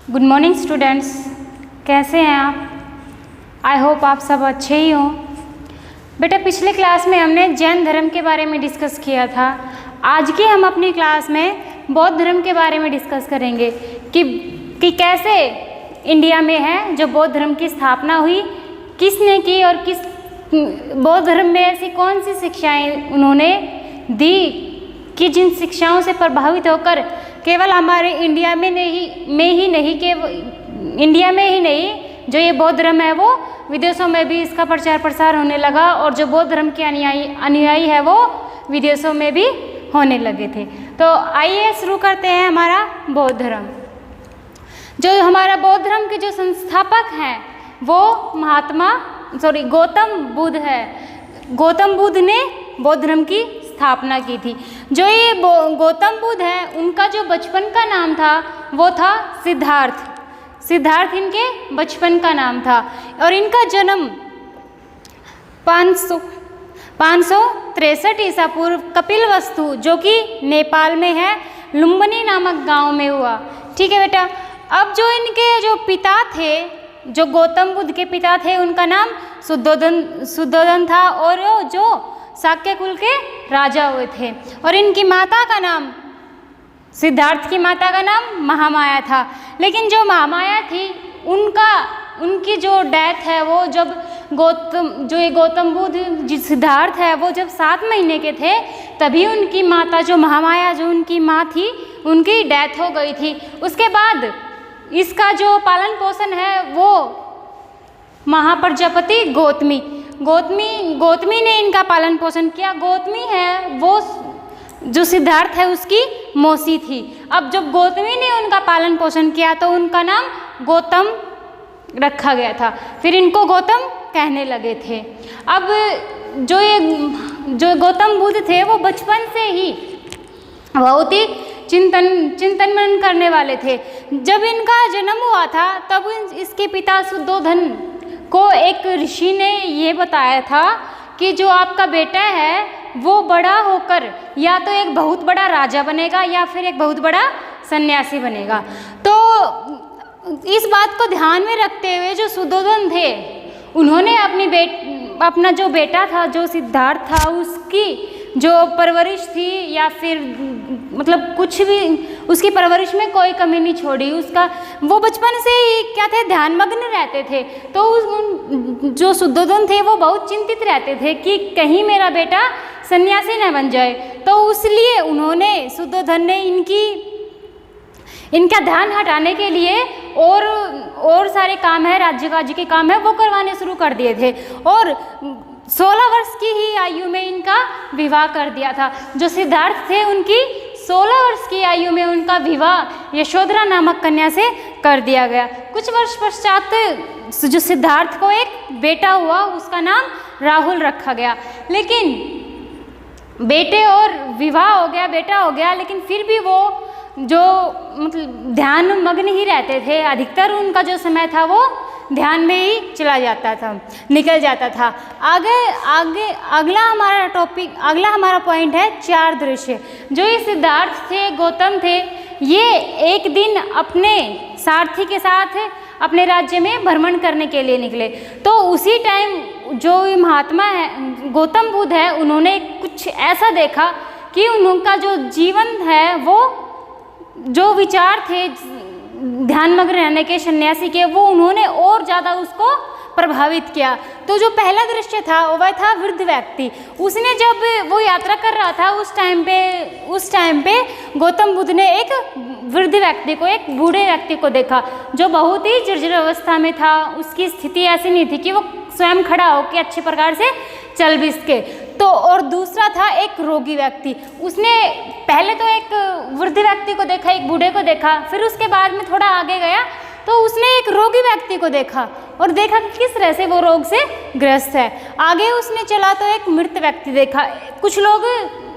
Good morning students, कैसे हैं आप? आई होप आप सब अच्छे ही हों। बेटा, पिछले क्लास में हमने जैन धर्म के बारे में डिस्कस किया था। आज की हम अपनी क्लास में बौद्ध धर्म के बारे में डिस्कस करेंगे कि कैसे इंडिया में है जो बौद्ध धर्म की स्थापना हुई, किसने की और किस बौद्ध धर्म में ऐसी कौन सी शिक्षाएं उन्होंने दी कि जिन शिक्षाओं से प्रभावित होकर केवल हमारे इंडिया में ही नहीं जो ये बौद्ध धर्म है वो विदेशों में भी इसका प्रचार प्रसार होने लगा, और जो बौद्ध धर्म के अनुयायी है वो विदेशों में भी होने लगे थे। तो आइए शुरू करते हैं हमारा बौद्ध धर्म। जो हमारा बौद्ध धर्म के जो संस्थापक हैं वो गौतम बुद्ध है। गौतम बुद्ध ने बौद्ध धर्म की स्थापना की थी। जो ये गौतम बुद्ध है, उनका जो बचपन का नाम था वो था सिद्धार्थ इनके बचपन का नाम था, और इनका जन्म 563 ईसा पूर्व कपिलवस्तु, जो कि नेपाल में है, लुम्बिनी नामक गांव में हुआ। ठीक है बेटा। अब जो इनके जो पिता थे, जो गौतम बुद्ध के पिता थे, उनका नाम शुद्धोधन था, और जो शाक्य कुल के राजा हुए थे। और इनकी माता का नाम, सिद्धार्थ की माता का नाम महामाया था। लेकिन जो महामाया थी, उनकी जो डेथ है वो जब गौतम बुद्ध सिद्धार्थ है वो जब 7 महीने के थे, तभी उनकी माता जो महामाया जो उनकी माँ थी, उनकी डेथ हो गई थी। उसके बाद इसका जो पालन पोषण है वो महाप्रजापति गौतमी ने इनका पालन पोषण किया। गौतमी है वो जो सिद्धार्थ है उसकी मौसी थी। अब जब गौतमी ने उनका पालन पोषण किया तो उनका नाम गौतम रखा गया था, फिर इनको गौतम कहने लगे थे। अब जो गौतम बुद्ध थे वो बचपन से ही बहुत ही चिंतन मनन करने वाले थे। जब इनका जन्म हुआ था तब इसके पिता शुद्धोधन को एक ऋषि ने ये बताया था कि जो आपका बेटा है वो बड़ा होकर या तो एक बहुत बड़ा राजा बनेगा या फिर एक बहुत बड़ा सन्यासी बनेगा। तो इस बात को ध्यान में रखते हुए जो शुद्धोधन थे, उन्होंने अपना जो बेटा था, जो सिद्धार्थ था, उसकी जो परवरिश थी या फिर मतलब कुछ भी उसकी परवरिश में कोई कमी नहीं छोड़ी। वो बचपन से ही क्या थे, ध्यानमग्न रहते थे। तो जो शुद्धोधन थे वो बहुत चिंतित रहते थे कि कहीं मेरा बेटा सन्यासी न बन जाए। तो इसलिए उन्होंने शुद्धोधन ने इनका ध्यान हटाने के लिए और सारे काम है, राज्य के काम है, वो करवाने शुरू कर दिए थे। और 16 वर्ष की ही आयु में इनका विवाह कर दिया था। जो सिद्धार्थ थे उनकी 16 वर्ष की आयु में उनका विवाह यशोधरा नामक कन्या से कर दिया गया। कुछ वर्ष पश्चात जो सिद्धार्थ को एक बेटा हुआ, उसका नाम राहुल रखा गया। लेकिन बेटा हो गया, लेकिन फिर भी वो जो मतलब ध्यान मग्न ही रहते थे। अधिकतर उनका जो समय था वो ध्यान में ही निकल जाता था। अगला हमारा पॉइंट है 4 दृश्य। जो ये सिद्धार्थ थे, गौतम थे, ये एक दिन अपने सारथी के साथ अपने राज्य में भ्रमण करने के लिए निकले। तो उसी टाइम जो महात्मा है गौतम बुद्ध है, उन्होंने कुछ ऐसा देखा कि उनका जो जीवन है वो जो विचार थे ध्यानमग्न रहने के सन्यासी के, वो उन्होंने और ज़्यादा उसको प्रभावित किया। तो जो पहला दृश्य था वह था वृद्ध व्यक्ति। उसने जब वो यात्रा कर रहा था उस टाइम पे गौतम बुद्ध ने एक वृद्ध व्यक्ति को, एक बूढ़े व्यक्ति को देखा जो बहुत ही जर्जर अवस्था में था। उसकी स्थिति ऐसी नहीं थी कि वो स्वयं खड़ा होकर अच्छे प्रकार से चल भी सके। तो और दूसरा था एक रोगी व्यक्ति। उसने पहले तो एक वृद्ध व्यक्ति को देखा, एक बूढ़े को देखा, फिर उसके बाद में थोड़ा आगे गया तो उसने एक रोगी व्यक्ति को देखा और देखा कि किस तरह से वो रोग से ग्रस्त है। आगे उसने चला तो एक मृत व्यक्ति देखा। कुछ लोग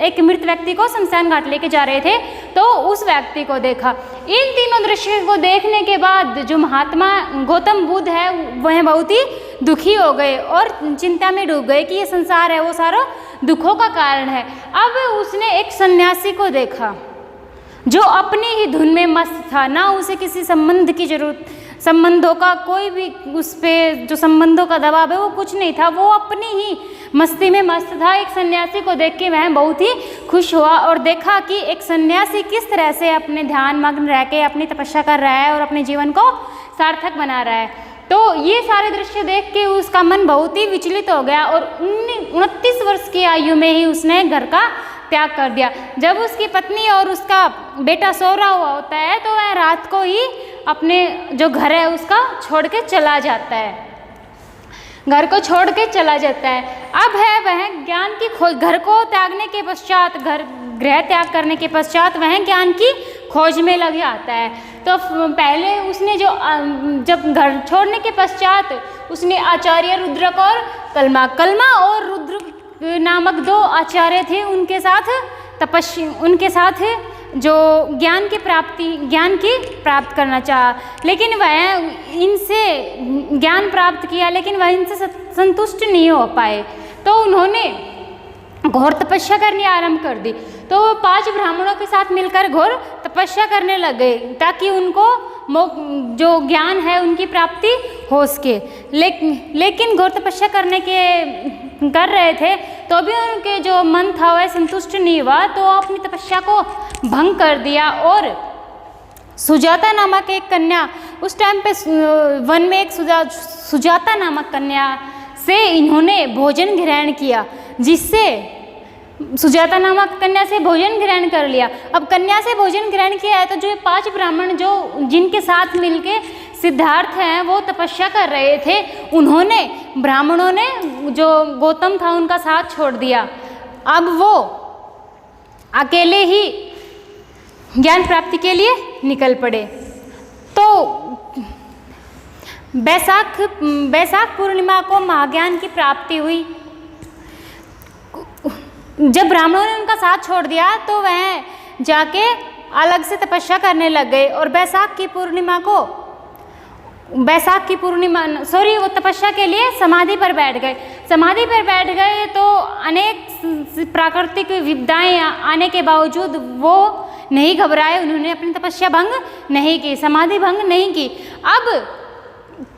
एक मृत व्यक्ति को शमशान घाट लेके जा रहे थे, तो उस व्यक्ति को देखा। इन तीनों दृश्यों को देखने के बाद जो महात्मा गौतम बुद्ध है वह बहुत ही दुखी हो गए और चिंता में डूब गए कि ये संसार है वो सारा दुखों का कारण है। अब उसने एक सन्यासी को देखा जो अपनी ही धुन में मस्त था, ना उसे किसी संबंध की जरूरत, संबंधों का कोई भी उस पे जो संबंधों का दबाव है वो कुछ नहीं था, वो अपनी ही मस्ती में मस्त था। एक सन्यासी को देख के वह बहुत ही खुश हुआ और देखा कि एक सन्यासी किस तरह से अपने ध्यान मग्न रह के अपनी तपस्या कर रहा है और अपने जीवन को सार्थक बना रहा है। तो ये सारे दृश्य देख के उसका मन बहुत ही विचलित हो गया और 29 वर्ष की आयु में ही उसने घर का त्याग कर दिया। जब उसकी पत्नी और उसका बेटा सो रहा हुआ होता है तो वह रात को ही अपने जो घर है उसका छोड़ के चला जाता है, घर को छोड़ के चला जाता है। अब है वह ज्ञान की खोज, घर को त्यागने के पश्चात, गृह त्याग करने के पश्चात वह ज्ञान की खोज में लग जाता है। तो पहले उसने जब घर छोड़ने के पश्चात उसने आचार्य रुद्रक और कल्मा और रुद्र नामक 2 आचार्य थे, उनके साथ जो ज्ञान की प्राप्त करना चाहा, लेकिन वह इनसे ज्ञान प्राप्त किया, लेकिन वह इनसे संतुष्ट नहीं हो पाए। तो उन्होंने घोर तपस्या करनी आरंभ कर दी। तो वो 5 ब्राह्मणों के साथ मिलकर घोर तपस्या करने लग गए ताकि उनको जो ज्ञान है उनकी प्राप्ति हो सके। लेकिन घोर तपस्या कर रहे थे तो भी उनके जो मन था वह संतुष्ट नहीं हुआ, तो अपनी तपस्या को भंग कर दिया और सुजाता नामक एक कन्या, उस टाइम पे वन में एक सुजाता नामक कन्या से इन्होंने भोजन ग्रहण किया, जिससे सुजाता नामक कन्या से भोजन ग्रहण कर लिया। अब कन्या से भोजन ग्रहण किया है तो जो 5 ब्राह्मण जिनके साथ मिलके सिद्धार्थ हैं वो तपस्या कर रहे थे, ब्राह्मणों ने जो गौतम था उनका साथ छोड़ दिया। अब वो अकेले ही ज्ञान प्राप्ति के लिए निकल पड़े। तो बैसाख पूर्णिमा को महाज्ञान की प्राप्ति हुई। जब ब्राह्मणों ने उनका साथ छोड़ दिया तो वह जाके अलग से तपस्या करने लग गए और वो तपस्या के लिए समाधि पर बैठ गए। तो अनेक प्राकृतिक विपदाएं आने के बावजूद वो नहीं घबराए, उन्होंने अपनी तपस्या भंग नहीं की, समाधि भंग नहीं की। अब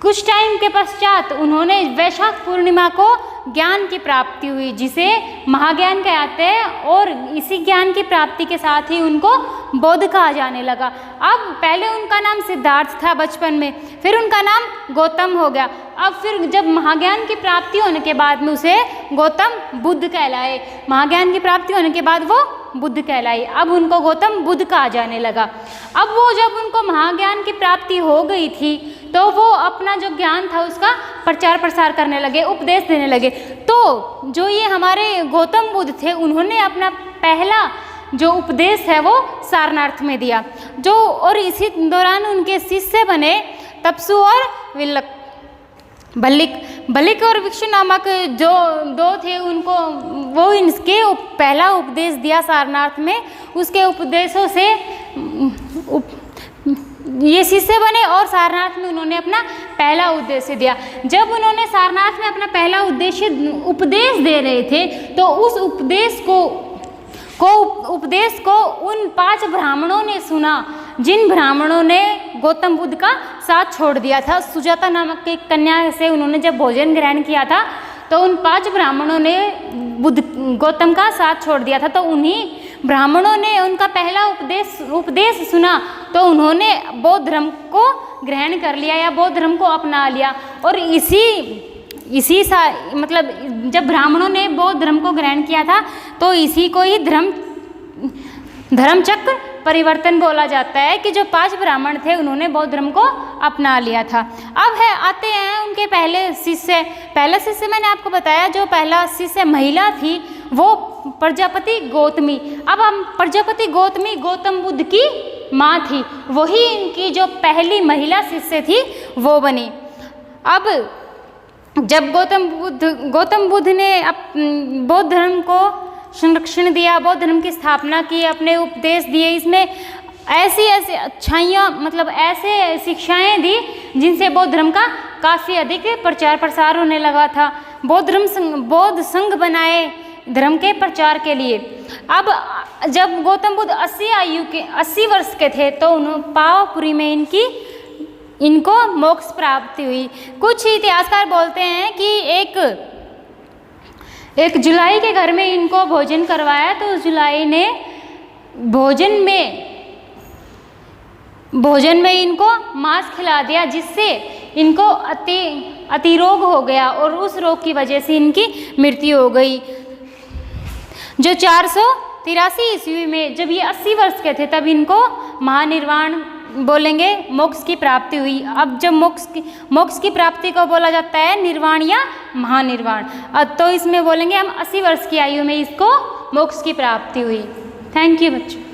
कुछ टाइम के पश्चात उन्होंने वैशाख पूर्णिमा को ज्ञान की प्राप्ति हुई, जिसे महाज्ञान कहते हैं, और इसी ज्ञान की प्राप्ति के साथ ही उनको बोध कहा जाने लगा। अब पहले उनका नाम सिद्धार्थ था बचपन में, फिर उनका नाम गौतम हो गया। अब फिर जब महाज्ञान की प्राप्ति होने के बाद में उसे गौतम बुद्ध कहलाए, महाज्ञान की प्राप्ति होने के बाद वो बुद्ध कहलाई, अब उनको गौतम बुद्ध कहा जाने लगा। अब वो जब उनको महाज्ञान की प्राप्ति हो गई थी तो वो अपना जो ज्ञान था उसका प्रचार प्रसार करने लगे, उपदेश देने लगे। तो जो ये हमारे गौतम बुद्ध थे उन्होंने अपना पहला जो उपदेश है वो सारनाथ में दिया, और इसी दौरान उनके शिष्य बने तपसु और बलिक और विक्षु नामक जो 2 थे, उनको वो इनके पहला उपदेश दिया सारनाथ में। उसके उपदेशों से ये शिष्य बने और सारनाथ में उन्होंने अपना पहला उद्देश्य दिया। जब उन्होंने सारनाथ में अपना पहला उपदेश दे रहे थे तो उस उपदेश को उन 5 ब्राह्मणों ने सुना, जिन ब्राह्मणों ने गौतम बुद्ध का साथ छोड़ दिया था। सुजाता नामक एक कन्या से उन्होंने जब भोजन ग्रहण किया था तो उन 5 ब्राह्मणों ने गौतम का साथ छोड़ दिया था। तो उन्हीं ब्राह्मणों ने उनका पहला उपदेश सुना तो उन्होंने बौद्ध धर्म को ग्रहण कर लिया या बौद्ध धर्म को अपना लिया। और मतलब जब ब्राह्मणों ने बौद्ध धर्म को ग्रहण किया था तो इसी को ही धर्मचक्र परिवर्तन बोला जाता है कि जो 5 ब्राह्मण थे उन्होंने बौद्ध धर्म को अपना लिया था। अब आते हैं उनके पहला शिष्य मैंने आपको बताया, जो पहला शिष्य महिला थी वो प्रजापति गौतमी। अब हम प्रजापति गौतमी गौतम बुद्ध की माँ थी, वही इनकी जो पहली महिला शिष्य थी वो बनी। अब जब गौतम बुद्ध ने बौद्ध धर्म को संरक्षण दिया, बौद्ध धर्म की स्थापना की, अपने उपदेश दिए, इसमें ऐसी अच्छाइयाँ मतलब ऐसे शिक्षाएं दी जिनसे बौद्ध धर्म का काफ़ी अधिक प्रचार प्रसार होने लगा था। बौद्ध संघ बनाए धर्म के प्रचार के लिए। अब जब गौतम बुद्ध 80 वर्ष के थे तो पावापुरी में इनको मोक्ष प्राप्ति हुई। कुछ इतिहासकार बोलते हैं कि एक जुलाई के घर में इनको भोजन करवाया, तो उस जुलाई ने भोजन में इनको मांस खिला दिया, जिससे इनको अतिरोग हो गया और उस रोग की वजह से इनकी मृत्यु हो गई। जो 483 ईस्वी में जब ये 80 वर्ष के थे तब इनको महानिर्वाण बोलेंगे, मोक्ष की प्राप्ति हुई। अब जब मोक्ष की प्राप्ति को बोला जाता है निर्वाण या महानिर्वाण, तो इसमें बोलेंगे हम 80 वर्ष की आयु में इसको मोक्ष की प्राप्ति हुई। थैंक यू बच्चों।